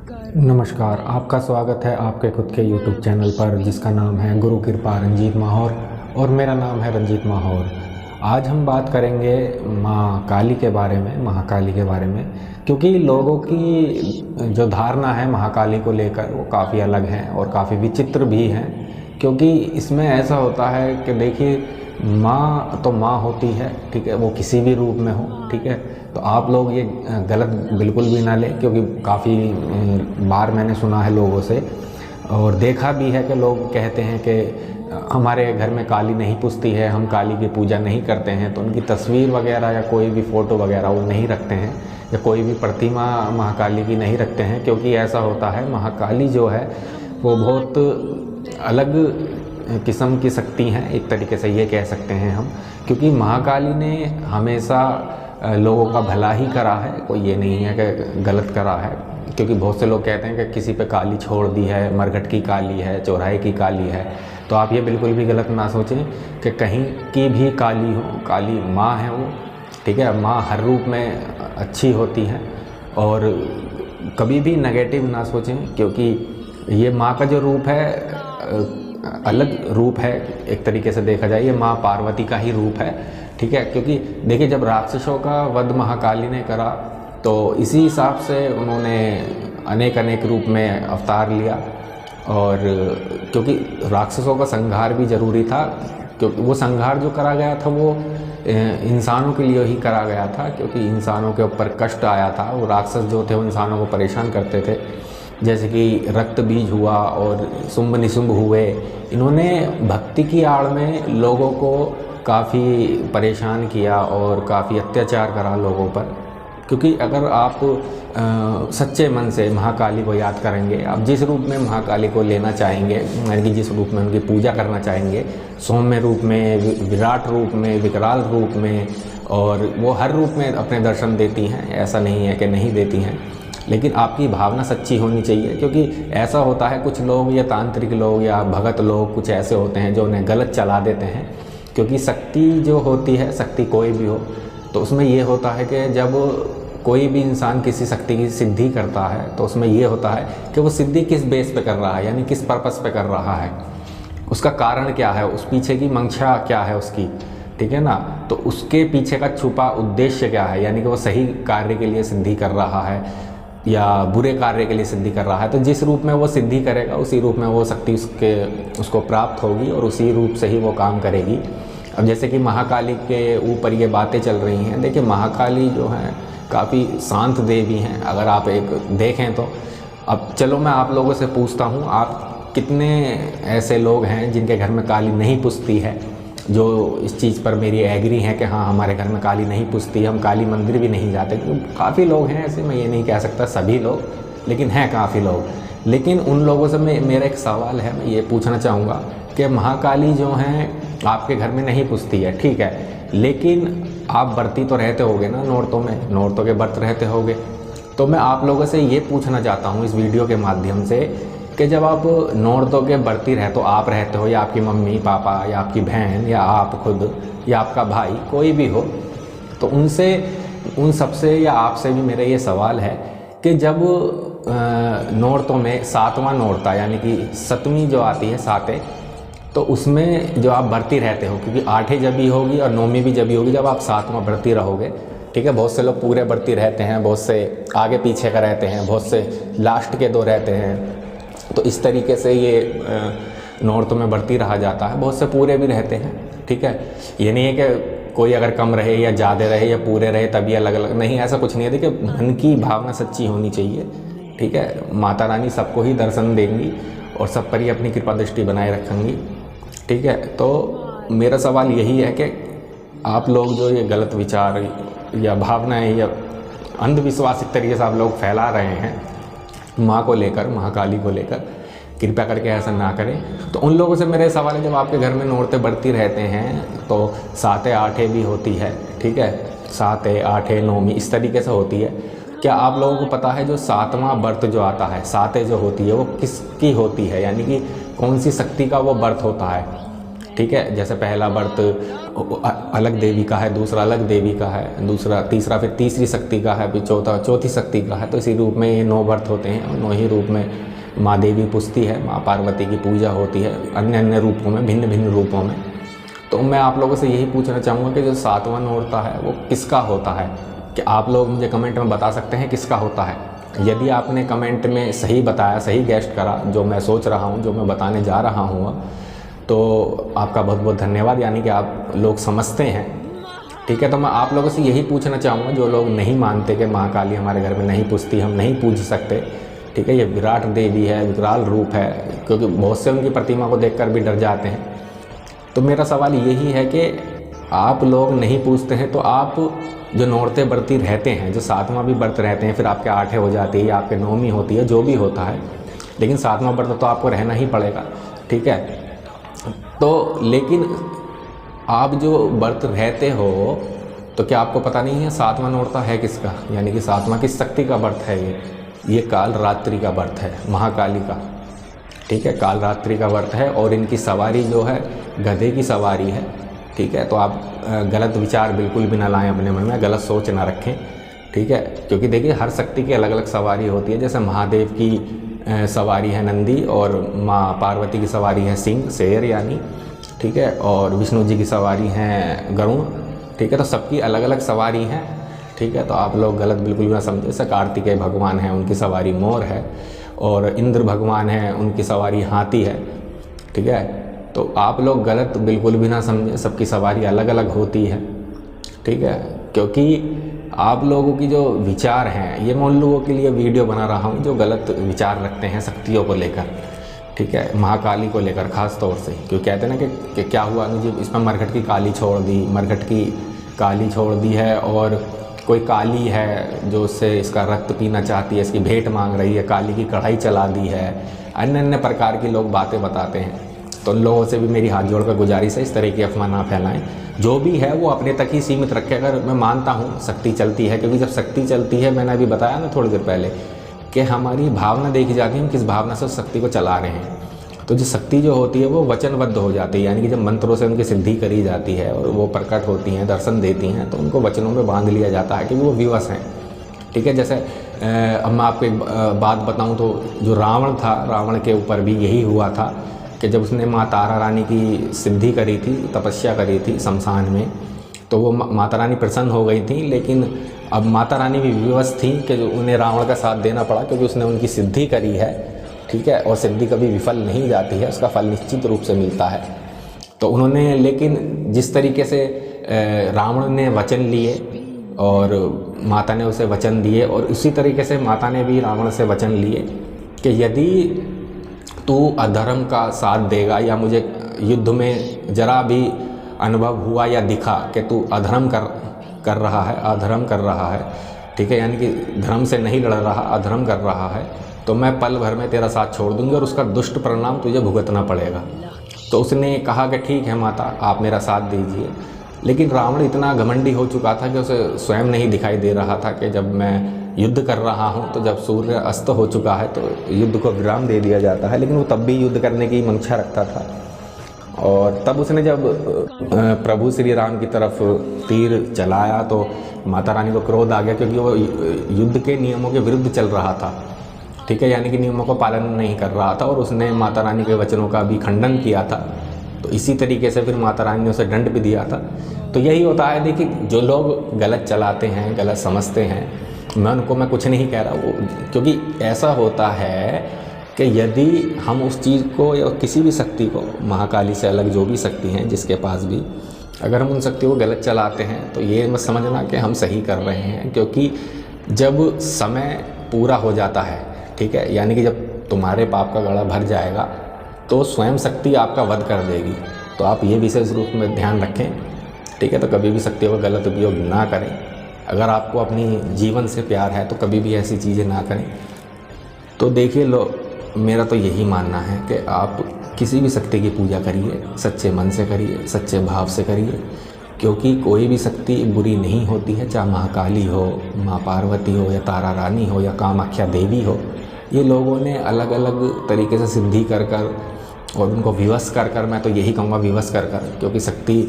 नमस्कार, आपका स्वागत है आपके खुद के YouTube चैनल पर जिसका नाम है गुरु कृपा रंजीत माहौर और मेरा नाम है रंजीत माहौर। आज हम बात करेंगे माँ काली के बारे में, महाकाली के बारे में, क्योंकि लोगों की जो धारणा है महाकाली को लेकर वो काफ़ी अलग है और काफ़ी विचित्र भी है। क्योंकि इसमें ऐसा होता है कि देखिए, माँ तो माँ होती है, ठीक है, वो किसी भी रूप में हो, ठीक है। तो आप लोग ये गलत बिल्कुल भी ना लें, क्योंकि काफ़ी बार मैंने सुना है लोगों से और देखा भी है कि लोग कहते हैं कि हमारे घर में काली नहीं पुजती है, हम काली की पूजा नहीं करते हैं, तो उनकी तस्वीर वगैरह या कोई भी फ़ोटो वगैरह वो नहीं रखते हैं या कोई भी प्रतिमा महाकाली की नहीं रखते हैं। क्योंकि ऐसा होता है, महाकाली जो है वो बहुत अलग किस्म की शक्ति हैं, एक तरीके से ये कह सकते हैं हम। क्योंकि महाकाली ने हमेशा लोगों का भला ही करा है, कोई ये नहीं है कि गलत करा है। क्योंकि बहुत से लोग कहते हैं कि किसी पे काली छोड़ दी है, मरघट की काली है, चौराहे की काली है, तो आप ये बिल्कुल भी गलत ना सोचें कि कहीं की भी काली हो, काली माँ है वो, ठीक है। माँ हर रूप में अच्छी होती है और कभी भी नेगेटिव ना सोचें, क्योंकि ये माँ का जो रूप है अलग रूप है, एक तरीके से देखा जाए ये माँ पार्वती का ही रूप है, ठीक है। क्योंकि देखिए, जब राक्षसों का वध महाकाली ने करा तो इसी हिसाब से उन्होंने अनेक अनेक रूप में अवतार लिया। और क्योंकि राक्षसों का संहार भी ज़रूरी था, क्योंकि वो संहार जो करा गया था वो इंसानों के लिए ही करा गया था, क्योंकि इंसानों के ऊपर कष्ट आया था। वो राक्षस जो थे वो इंसानों को परेशान करते थे, जैसे कि रक्त बीज हुआ और शुंभ निशुंभ हुए। इन्होंने भक्ति की आड़ में लोगों को काफ़ी परेशान किया और काफ़ी अत्याचार करा लोगों पर। क्योंकि अगर आप सच्चे मन से महाकाली को याद करेंगे, आप जिस रूप में महाकाली को लेना चाहेंगे, यानी कि जिस रूप में उनकी पूजा करना चाहेंगे, सौम्य रूप में, विराट रूप में, विकराल रूप में, और वो हर रूप में अपने दर्शन देती हैं, ऐसा नहीं है कि नहीं देती हैं। लेकिन आपकी भावना सच्ची होनी चाहिए। क्योंकि ऐसा होता है, कुछ लोग या तांत्रिक लोग या भगत लोग कुछ ऐसे होते हैं जो उन्हें गलत चला देते हैं। क्योंकि शक्ति जो होती है, शक्ति कोई भी हो, तो उसमें ये होता है कि जब कोई भी इंसान किसी शक्ति की सिद्धि करता है तो उसमें ये होता है कि वो सिद्धि किस बेस पे कर रहा है, यानी किस पर्पस पे कर रहा है, उसका कारण क्या है, उस पीछे की मंशा क्या है उसकी, ठीक है ना। तो उसके पीछे का छुपा उद्देश्य क्या है, यानी कि वो सही कार्य के लिए सिद्धि कर रहा है या बुरे कार्य के लिए सिद्धि कर रहा है। तो जिस रूप में वो सिद्धि करेगा उसी रूप में वो शक्ति उसको प्राप्त होगी और उसी रूप से ही वो काम करेगी। अब जैसे कि महाकाली के ऊपर ये बातें चल रही हैं, देखिए महाकाली जो है काफ़ी शांत देवी हैं, अगर आप एक देखें तो। अब चलो मैं आप लोगों से पूछता हूँ, आप कितने ऐसे लोग हैं जिनके घर में काली नहीं पुजती है, जो इस चीज़ पर मेरी एग्री है कि हाँ हमारे घर में काली नहीं पुजती, हम काली मंदिर भी नहीं जाते। क्योंकि काफ़ी लोग हैं ऐसे, मैं ये नहीं कह सकता सभी लोग, लेकिन हैं काफ़ी लोग। लेकिन उन लोगों से मेरा एक सवाल है, मैं ये पूछना चाहूँगा कि महाकाली जो हैं आपके घर में नहीं पुजती है, ठीक है, लेकिन आप बरती तो रहते होगे ना नौरतों में, नौरतों के व्रत रहते होगे। तो मैं आप लोगों से ये पूछना चाहता हूँ इस वीडियो के माध्यम से कि जब आप नौरतों के बरती रहते हो, आप रहते हो या आपकी मम्मी पापा या आपकी बहन या आप खुद या आपका भाई, कोई भी हो, तो उन सबसे या आपसे भी मेरा ये सवाल है कि जब नौरतों में सातवां नौरता यानी कि सतवीं जो आती है, सातें, तो उसमें जो आप बरती रहते हो, क्योंकि आठें जब भी होगी और नौवीं भी जब भी होगी, जब आप सातवां बरती रहोगे, ठीक है। बहुत से लोग पूरे बरती रहते हैं, बहुत से आगे पीछे का रहते हैं, बहुत से लास्ट के दो रहते हैं। तो इस तरीके से ये नौरतों में बरती रहा जाता है, बहुत से पूरे भी रहते हैं, ठीक है। ये नहीं है कि कोई अगर कम रहे या ज़्यादा रहे या पूरे रहे तभी अलग अलग, नहीं, ऐसा कुछ नहीं है। देखिए, मन की भावना सच्ची होनी चाहिए, ठीक है। माता रानी सबको ही दर्शन देंगी और सब पर ही अपनी कृपा दृष्टि बनाए रखेंगी, ठीक है। तो मेरा सवाल यही है कि आप लोग जो ये गलत विचार या भावनाएं या अंधविश्वास एक तरीके से आप लोग फैला रहे हैं माँ को लेकर, महाकाली को लेकर, कृपया करके ऐसा ना करें। तो उन लोगों से मेरे सवाल है, जब आपके घर में नौरतें बढ़ती रहते हैं तो सातें आठें भी होती है, ठीक है, सातें आठें नौवीं इस तरीके से होती है। क्या आप लोगों को पता है जो सातवां व्रत जो आता है, सातें जो होती है, वो किसकी होती है, यानी कि कौन सी शक्ति का वो व्रत होता है? ठीक है। जैसे पहला व्रत अलग देवी का है, दूसरा अलग देवी का है, दूसरा तीसरा फिर तीसरी शक्ति का है, फिर चौथा चौथी शक्ति का है। तो इसी रूप में ये 9 व्रत होते हैं और 9 ही रूप में माँ देवी पूजती है, माँ पार्वती की पूजा होती है अन्य अन्य रूपों में, भिन्न भिन्न रूपों में। तो मैं आप लोगों से यही पूछना चाहूँगा कि जो 7वां नोरता है वो किसका होता है, कि आप लोग मुझे कमेंट में बता सकते हैं किसका होता है। यदि आपने कमेंट में सही बताया, सही गेस्ट करा जो मैं सोच रहा हूँ, जो मैं बताने जा रहा हूँ, तो आपका बहुत बहुत धन्यवाद, यानी कि आप लोग समझते हैं। ठीक है। तो मैं आप लोगों से यही पूछना चाहूँगा जो लोग नहीं मानते कि माँ काली हमारे घर में नहीं पूजती, हम नहीं पूज सकते, ठीक है, ये विराट देवी है, विकराल रूप है, क्योंकि बहुत से उनकी प्रतिमा को देखकर भी डर जाते हैं। तो मेरा सवाल यही है कि आप लोग नहीं पूछते हैं तो आप जो नौरते व्रती रहते हैं, जो 7वां भी व्रत रहते हैं, फिर आपके 8 हो जाती है, आपके 9वीं होती है, जो भी होता है, लेकिन 7वां व्रत तो आपको रहना ही पड़ेगा। ठीक है। तो लेकिन आप जो व्रत रहते हो तो क्या आपको पता नहीं है 7वां नोरता है किसका, यानी कि 7वां किस शक्ति का व्रत है? ये काल रात्रि का व्रत है, महाकाली का। ठीक है। काल रात्रि का व्रत है और इनकी सवारी जो है गधे की सवारी है। ठीक है। तो आप गलत विचार बिल्कुल भी ना लाएं अपने मन में, गलत सोच ना रखें। ठीक है। क्योंकि देखिए हर शक्ति की अलग अलग सवारी होती है। जैसे महादेव की सवारी है नंदी, और माँ पार्वती की सवारी है सिंह, शेर यानी। ठीक है। और विष्णु जी की सवारी है गरुड़। ठीक है। तो सबकी अलग अलग सवारी हैं। ठीक है। तो आप लोग गलत बिल्कुल भी ना समझे। जैसे कार्तिकेय भगवान हैं, उनकी सवारी मोर है, और इंद्र भगवान हैं, उनकी सवारी हाथी है। ठीक है। तो आप लोग गलत बिल्कुल भी ना समझे, सबकी सवारी अलग अलग होती है। ठीक है। क्योंकि आप लोगों की जो विचार हैं, ये मैं उन लोगों के लिए वीडियो बना रहा हूँ जो गलत विचार रखते हैं शक्तियों को लेकर। ठीक है। महाकाली को लेकर ख़ास तौर से, क्योंकि कहते हैं ना कि क्या हुआ मुझे इसमें मरघट की काली छोड़ दी, मरघट की काली छोड़ दी है, और कोई काली है जो उससे इसका रक्त पीना चाहती है, इसकी भेंट मांग रही है, काली की कढ़ाई चला दी है, अन्य अन्य प्रकार की लोग बातें बताते हैं। तो उन लोगों से भी मेरी हाथ जोड़कर गुजारिश है, इस तरह की अफवाह ना फैलाएं। जो भी है वो अपने तक ही सीमित रखें। अगर मैं मानता हूँ शक्ति चलती है, क्योंकि जब शक्ति चलती है, मैंने अभी बताया ना थोड़ी देर पहले कि हमारी भावना देखी जाती है, हम किस भावना से उस शक्ति को चला रहे हैं। तो जो शक्ति जो होती है वो वचनबद्ध हो जाती है, यानी कि जब मंत्रों से उनकी सिद्धि करी जाती है और वो प्रकट होती हैं, दर्शन देती हैं, तो उनको वचनों में बांध लिया जाता है कि वो विवश हैं। ठीक है। जैसे अब मैं आपको एक बात बताऊं तो जो रावण था, रावण के ऊपर भी यही हुआ था कि जब उसने माँ तारा रानी की सिद्धि करी थी, तपस्या करी थी शमशान में, तो वो माता रानी प्रसन्न हो गई थी। लेकिन अब माता रानी भी विवश थी कि जो उन्हें रावण का साथ देना पड़ा, क्योंकि उसने उनकी सिद्धि करी है। ठीक है। और सिद्धि कभी विफल नहीं जाती है, उसका फल निश्चित रूप से मिलता है। तो उन्होंने, लेकिन जिस तरीके से रावण ने वचन लिए और माता ने उसे वचन दिए, और उसी तरीके से माता ने भी रावण से वचन लिए कि यदि तू अधर्म का साथ देगा, या मुझे युद्ध में जरा भी अनुभव हुआ या दिखा कि तू अधर्म कर रहा है, अधर्म कर रहा है, ठीक है, यानी कि धर्म से नहीं लड़ रहा, अधर्म कर रहा है, तो मैं पल भर में तेरा साथ छोड़ दूंगी और उसका दुष्ट परिणाम तुझे भुगतना पड़ेगा। तो उसने कहा कि ठीक है माता, आप मेरा साथ दीजिए। लेकिन रावण इतना घमंडी हो चुका था कि उसे स्वयं नहीं दिखाई दे रहा था कि जब मैं युद्ध कर रहा हूँ, तो जब सूर्य अस्त हो चुका है तो युद्ध को विराम दे दिया जाता है। लेकिन वो तब भी युद्ध करने की मंशा रखता था। और तब उसने जब प्रभु श्री राम की तरफ तीर चलाया तो माता रानी को क्रोध आ गया, क्योंकि वो युद्ध के नियमों के विरुद्ध चल रहा था। ठीक है, यानी कि नियमों का पालन नहीं कर रहा था, और उसने माता रानी के वचनों का भी खंडन किया था। तो इसी तरीके से फिर माता रानी ने उसे दंड भी दिया था। तो यही होता है, देखिए जो लोग गलत चलाते हैं, गलत समझते हैं, मैं कुछ नहीं कह रहा वो, क्योंकि ऐसा होता है कि यदि हम उस चीज़ को या किसी भी शक्ति को, महाकाली से अलग जो भी शक्ति हैं जिसके पास भी, अगर हम उन शक्तियों को गलत चलाते हैं तो ये मत समझना कि हम सही कर रहे हैं। क्योंकि जब समय पूरा हो जाता है, ठीक है, यानी कि जब तुम्हारे पाप का घड़ा भर जाएगा तो स्वयं शक्ति आपका वध कर देगी। तो आप ये विशेष रूप में ध्यान रखें। ठीक है, तो कभी भी शक्तियों का गलत उपयोग ना करें। अगर आपको अपनी जीवन से प्यार है तो कभी भी ऐसी चीज़ें ना करें। तो देखिए मेरा तो यही मानना है कि आप किसी भी शक्ति की पूजा करिए, सच्चे मन से करिए, सच्चे भाव से करिए, क्योंकि कोई भी शक्ति बुरी नहीं होती है। चाहे महाकाली हो, माँ पार्वती हो, या तारा रानी हो, या कामाख्या देवी हो, ये लोगों ने अलग अलग तरीके से सिद्धि कर और उनको विवश कर कर, मैं तो यही कहूँगा विवश कर कर, क्योंकि शक्ति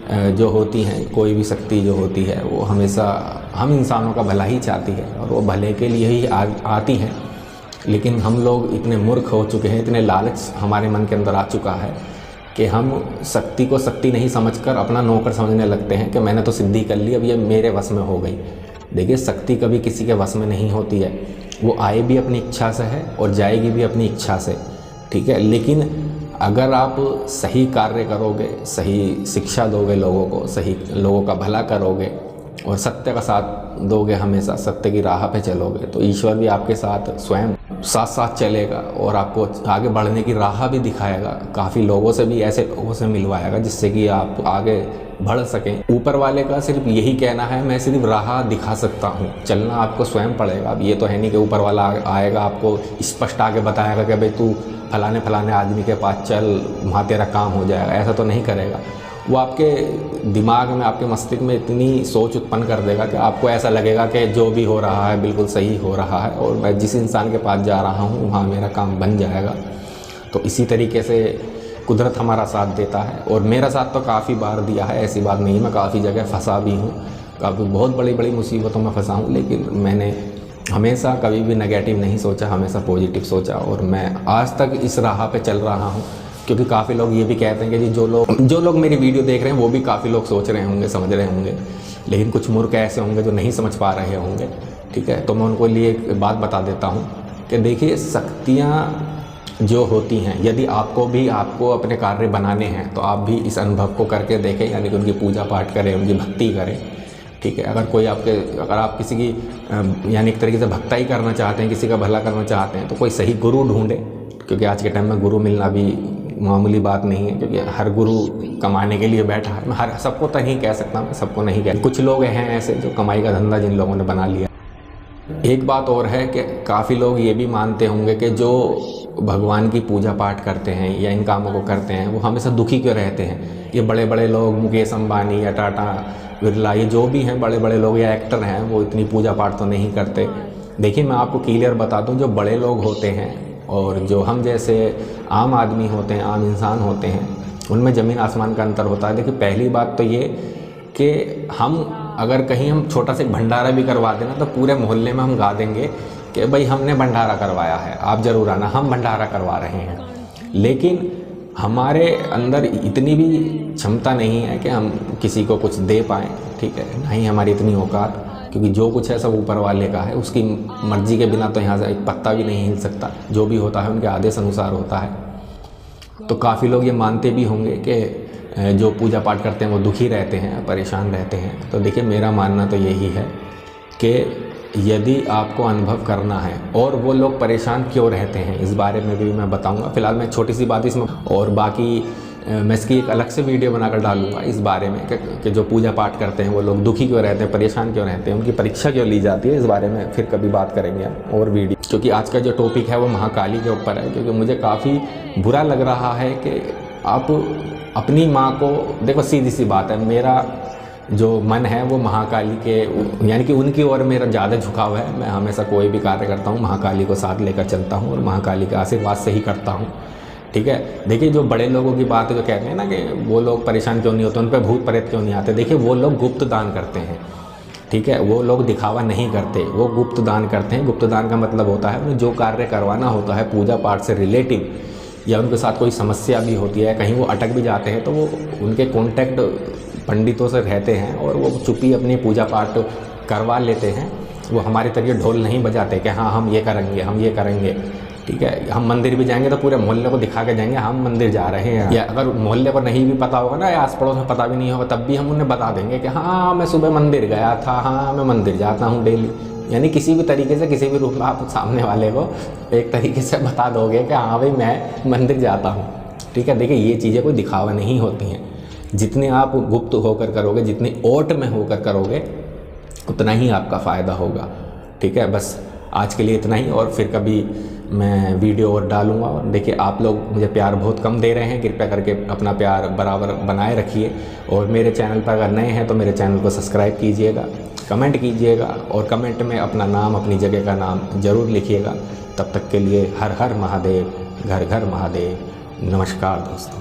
जो होती हैं, कोई भी शक्ति जो होती है वो हमेशा हम इंसानों का भला ही चाहती है और वो भले के लिए ही आती हैं। लेकिन हम लोग इतने मूर्ख हो चुके हैं, इतने लालच हमारे मन के अंदर आ चुका है कि हम शक्ति को शक्ति नहीं समझकर अपना नौकर समझने लगते हैं कि मैंने तो सिद्धि कर ली, अब ये मेरे वश में हो गई। देखिए, शक्ति कभी किसी के वश में नहीं होती है, वो आए भी अपनी इच्छा से है और जाएगी भी अपनी इच्छा से, ठीक है। लेकिन अगर आप सही कार्य करोगे, सही शिक्षा दोगे लोगों को, सही लोगों का भला करोगे और सत्य का साथ दोगे, हमेशा सत्य की राह पे चलोगे, तो ईश्वर भी आपके साथ स्वयं साथ साथ चलेगा और आपको आगे बढ़ने की राह भी दिखाएगा। काफ़ी लोगों से भी, ऐसे लोगों से मिलवाएगा जिससे कि आप आगे बढ़ सकें। ऊपर वाले का सिर्फ यही कहना है, मैं सिर्फ राह दिखा सकता हूँ, चलना आपको स्वयं पड़ेगा। अब ये तो है नहीं कि ऊपर वाला आएगा आपको स्पष्ट आगे बताएगा कि भाई तू फलाने फलाने आदमी के पास चल, वहाँ तेरा काम हो जाएगा, ऐसा तो नहीं करेगा। वो आपके दिमाग में, आपके मस्तिष्क में इतनी सोच उत्पन्न कर देगा कि आपको ऐसा लगेगा कि जो भी हो रहा है बिल्कुल सही हो रहा है और मैं जिस इंसान के पास जा रहा हूँ वहाँ मेरा काम बन जाएगा। तो इसी तरीके से कुदरत हमारा साथ देता है और मेरा साथ तो काफ़ी बार दिया है, ऐसी बात नहीं, मैं काफ़ी जगह फंसा भी हूँ, काफ़ी बहुत बड़ी बड़ी मुसीबतों में फंसा हूँ, लेकिन मैंने हमेशा कभी भी नेगेटिव नहीं सोचा, हमेशा पॉजिटिव सोचा और मैं आज तक इस राह पे चल रहा हूँ। क्योंकि काफ़ी लोग ये भी कहते हैं कि जी जो लोग मेरी वीडियो देख रहे हैं वो भी काफ़ी लोग सोच रहे होंगे, समझ रहे होंगे, लेकिन कुछ मूर्ख ऐसे होंगे जो नहीं समझ पा रहे होंगे, ठीक है। तो मैं उनको लिए एक बात बता देता हूँ कि देखिए, शक्तियाँ जो होती हैं, यदि आपको अपने कार्य बनाने हैं तो आप भी इस अनुभव को करके देखें, यानी कि उनकी पूजा पाठ करें, उनकी भक्ति करें, ठीक है। अगर आप किसी की यानी एक तरीके से भक्ति करना चाहते हैं, किसी का भला करना चाहते हैं, तो कोई सही गुरु ढूंढें, क्योंकि आज के टाइम में गुरु मिलना भी मामूली बात नहीं है, क्योंकि हर गुरु कमाने के लिए बैठा है। मैं सबको तो नहीं कह सकता, मैं सबको नहीं कह, कुछ लोग हैं ऐसे जो कमाई का धंधा जिन लोगों ने बना लिया। एक बात और है कि काफ़ी लोग ये भी मानते होंगे कि जो भगवान की पूजा पाठ करते हैं या इन कामों को करते हैं वो हमेशा दुखी क्यों रहते हैं। ये बड़े बड़े लोग, मुकेश अंबानी या टाटा बिरला, ये जो भी हैं बड़े बड़े लोग या एक्टर हैं, वो इतनी पूजा पाठ तो नहीं करते। देखिए, मैं आपको क्लियर बता दूं, जो बड़े लोग होते हैं और जो हम जैसे आम आदमी होते हैं, आम इंसान होते हैं, उनमें ज़मीन आसमान का अंतर होता है। देखिए, पहली बात तो ये कि अगर कहीं हम छोटा सा भंडारा भी करवा देना तो पूरे मोहल्ले में हम गा देंगे कि भाई हमने भंडारा करवाया है, आप ज़रूर आना, हम भंडारा करवा रहे हैं। लेकिन हमारे अंदर इतनी भी क्षमता नहीं है कि हम किसी को कुछ दे पाएँ, ठीक है, ना ही हमारी इतनी औकात, क्योंकि जो कुछ है सब ऊपर वाले का है, उसकी मर्जी के बिना तो यहाँ से एक पत्ता भी नहीं हिल सकता, जो भी होता है उनके आदेश अनुसार होता है। तो काफ़ी लोग ये मानते भी होंगे कि जो पूजा पाठ करते हैं वो दुखी रहते हैं, परेशान रहते हैं। तो देखिए, मेरा मानना तो यही है कि यदि आपको अनुभव करना है, और वो लोग परेशान क्यों रहते हैं इस बारे में भी मैं बताऊंगा। फिलहाल मैं छोटी सी बात इसमें, और बाकी मैं इसकी एक अलग से वीडियो बनाकर डालूंगा इस बारे में कि जो पूजा पाठ करते हैं वो लोग दुखी क्यों रहते हैं, परेशान क्यों रहते हैं, उनकी परीक्षा क्यों ली जाती है, इस बारे में फिर कभी बात करेंगे हम और वीडियो। क्योंकि आज का जो टॉपिक है वो महाकाली के ऊपर है, क्योंकि मुझे काफ़ी बुरा लग रहा है कि आप अपनी माँ को, देखो सीधी सी बात है, मेरा जो मन है वो महाकाली के, यानी कि उनकी ओर मेरा ज़्यादा झुकाव है। मैं हमेशा कोई भी कार्य करता हूँ महाकाली को साथ लेकर चलता हूँ और महाकाली के आशीर्वाद से ही करता हूँ, ठीक है। देखिए, जो बड़े लोगों की बात है, जो कहते हैं ना कि वो लोग परेशान क्यों नहीं होते, उन पर भूत प्रेत क्यों नहीं आते, देखिए वो लोग गुप्त दान करते हैं, ठीक है, वो लोग दिखावा नहीं करते, वो गुप्त दान करते हैं। गुप्त दान का मतलब होता है उन्हें जो कार्य करवाना होता है पूजा पाठ से रिलेटिव, या उनके साथ कोई समस्या भी होती है, कहीं वो अटक भी जाते हैं, तो वो उनके कॉन्टैक्ट पंडितों से रहते हैं और वो चुप्पी अपनी पूजा पाठ करवा लेते हैं। वो हमारी तरह ढोल नहीं बजाते कि हाँ हम ये करेंगे, हम ये करेंगे, ठीक है। हम मंदिर भी जाएंगे तो पूरे मोहल्ले को दिखा के जाएंगे हम मंदिर जा रहे हैं, या अगर मोहल्ले को नहीं भी पता होगा ना, या आस पड़ोस में पता भी नहीं होगा, तब भी हम उन्हें बता देंगे कि हाँ मैं सुबह मंदिर गया था, हाँ मैं मंदिर जाता हूँ डेली। यानी किसी भी तरीके से, किसी भी रूप में आप सामने वाले को एक तरीके से बता दोगे कि हाँ भाई मैं मंदिर जाता हूँ, ठीक है। देखिए, ये चीज़ें कोई दिखावा नहीं होती हैं। जितने आप गुप्त होकर करोगे, जितने ओट में होकर करोगे, उतना ही आपका फ़ायदा होगा, ठीक है। बस आज के लिए इतना ही, और फिर कभी मैं वीडियो और डालूंगा। और देखिए, आप लोग मुझे प्यार बहुत कम दे रहे हैं, कृपया करके अपना प्यार बराबर बनाए रखिए। और मेरे चैनल पर अगर नए हैं तो मेरे चैनल को सब्सक्राइब कीजिएगा, कमेंट कीजिएगा, और कमेंट में अपना नाम, अपनी जगह का नाम ज़रूर लिखिएगा। तब तक के लिए हर हर महादेव, घर घर महादेव। नमस्कार दोस्तों।